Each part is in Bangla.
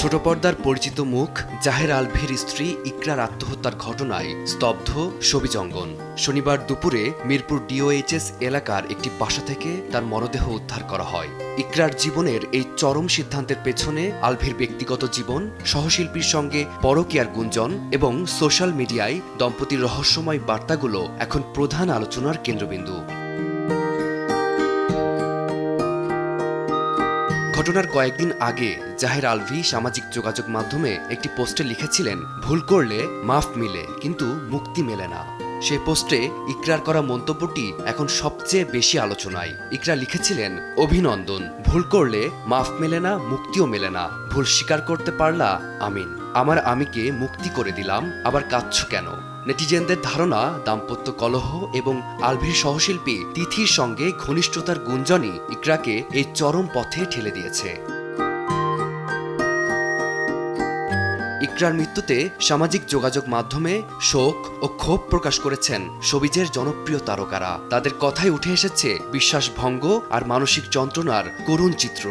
ছোট পর্দার পরিচিত মুখ জাহের আলভীর স্ত্রী ইকরার আত্মহত্যার ঘটনায় স্তব্ধ সবিজ অঙ্গন। শনিবার দুপুরে মিরপুর ডিওএইচএস এলাকার একটি বাসা থেকে তার মরদেহ উদ্ধার করা হয়। ইকরার জীবনের এই চরম সিদ্ধান্তের পেছনে আলভীর ব্যক্তিগত জীবন, সহশিল্পীর সঙ্গে পরকীয়ার গুঞ্জন এবং সোশ্যাল মিডিয়ায় দম্পতির রহস্যময় বার্তাগুলো এখন প্রধান আলোচনার কেন্দ্রবিন্দু। ঘটনার কয়েকদিন আগে জাহের আলভী সামাজিক যোগাযোগ মাধ্যমে একটি পোস্টে লিখেছিলেন, ভুল করলে মাফ মিলে কিন্তু মুক্তি মেলে না। সেই পোস্টে ইকরার করা মন্তব্যটি এখন সবচেয়ে বেশি আলোচনায়। ইকরা লিখেছিলেন, অভিনন্দন, ভুল করলে মাফ মেলে না, মুক্তিও মেলে না, ভুল স্বীকার করতে পারলা, আমিন। আমার আমিকে মুক্তি করে দিলাম, আবার কাঁদছ কেন? নেটিজেনদের ধারণা দাম্পত্য কলহ এবং আলভীর সহশিল্পী তিথির সঙ্গে ঘনিষ্ঠতার গুঞ্জনই ইকরাকে এই চরম পথে ঠেলে দিয়েছে। ইকরার মৃত্যুতে সামাজিক যোগাযোগ মাধ্যমে শোক ও ক্ষোভ প্রকাশ করেছেন শোবিজের জনপ্রিয় তারকারা। তাদের কথায় উঠে এসেছে বিশ্বাসভঙ্গ আর মানসিক যন্ত্রণার করুণ চিত্র।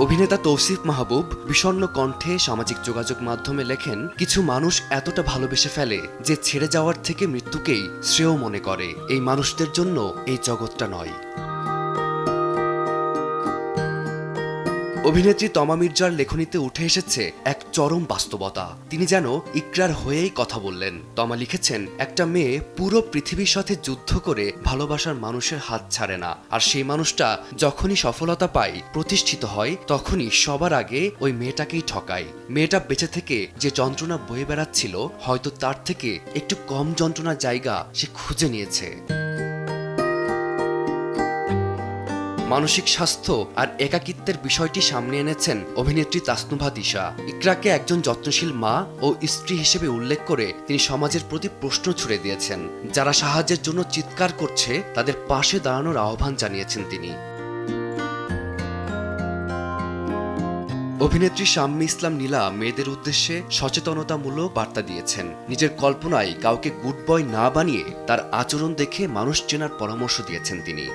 অভিনেতা তৌসিফ মাহবুব বিষণ্ণ কণ্ঠে সামাজিক যোগাযোগ মাধ্যমে লেখেন, কিছু মানুষ এতটা ভালোবেসে ফেলে যে ছেড়ে যাওয়ার থেকে মৃত্যুকেই শ্রেয় মনে করে। এই মানুষদের জন্য এই জগৎটা নয়। অভিনেত্রী তমা মির্জার লেখনীতে উঠে এসেছে এক চরম বাস্তবতা। তিনি যেন ইকরার হয়েই কথা বললেন। তমা লিখেছেন, একটা মেয়ে পুরো পৃথিবীর সাথে যুদ্ধ করে ভালোবাসার মানুষের হাত ছাড়ে না, আর সেই মানুষটা যখনই সফলতা পায়, প্রতিষ্ঠিত হয়, তখনই সবার আগে ওই মেয়েটাকেই ঠকায়। মেয়েটা বেঁচে থেকে যে যন্ত্রণা বয়ে বেড়াচ্ছিল, হয়তো তার থেকে একটু কম যন্ত্রণার জায়গা সে খুঁজে নিয়েছে। মানসিক স্বাস্থ্য আর একাকিত্বের বিষয়টি সামনে এনেছেন অভিনেত্রী তাসনুভা দিশা। ইকরাকে একজন যত্নশীল মা ও স্ত্রী হিসেবে উল্লেখ করে তিনি সমাজের প্রতি প্রশ্ন ছুড়ে দিয়েছেন। যারা সাহায্যের জন্য চিৎকার করছে তাদের পাশে দাঁড়ানোর আহ্বান জানিয়েছেন তিনি। অভিনেত্রী শাম্মী ইসলাম নীলা মেয়েদের উদ্দেশ্যে সচেতনতামূলক বার্তা দিয়েছেন। নিজের কল্পনায় কাউকে গুড বয় না বানিয়ে তার আচরণ দেখে মানুষ চেনার পরামর্শ দিয়েছেন তিনি।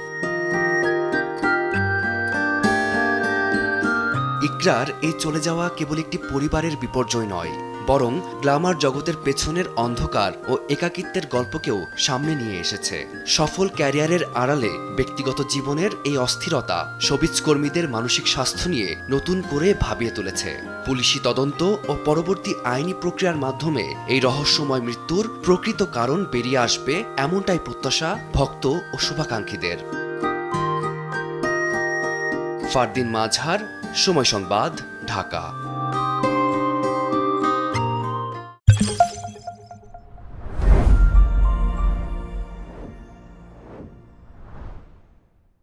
ইকরার এই চলে যাওয়া কেবল একটি পরিবারের বিপর্যয় নয়, বরং গ্ল্যামার জগতের পেছনের অন্ধকার ও একাকিত্বের গল্পকেও সামনে নিয়ে এসেছে। সফল ক্যারিয়ারের আড়ালে ব্যক্তিগত জীবনের এই অস্থিরতা শোবিজ কর্মীদের মানসিক স্বাস্থ্য নিয়ে নতুন করে ভাবিয়ে তুলেছে। পুলিশি তদন্ত ও পরবর্তী আইনি প্রক্রিয়ার মাধ্যমে এই রহস্যময় মৃত্যুর প্রকৃত কারণ বেরিয়ে আসবে, এমনটাই প্রত্যাশা ভক্ত ও শুভাকাঙ্ক্ষীদের। ফারদিন মাজহার, সময় সংবাদ, ঢাকা।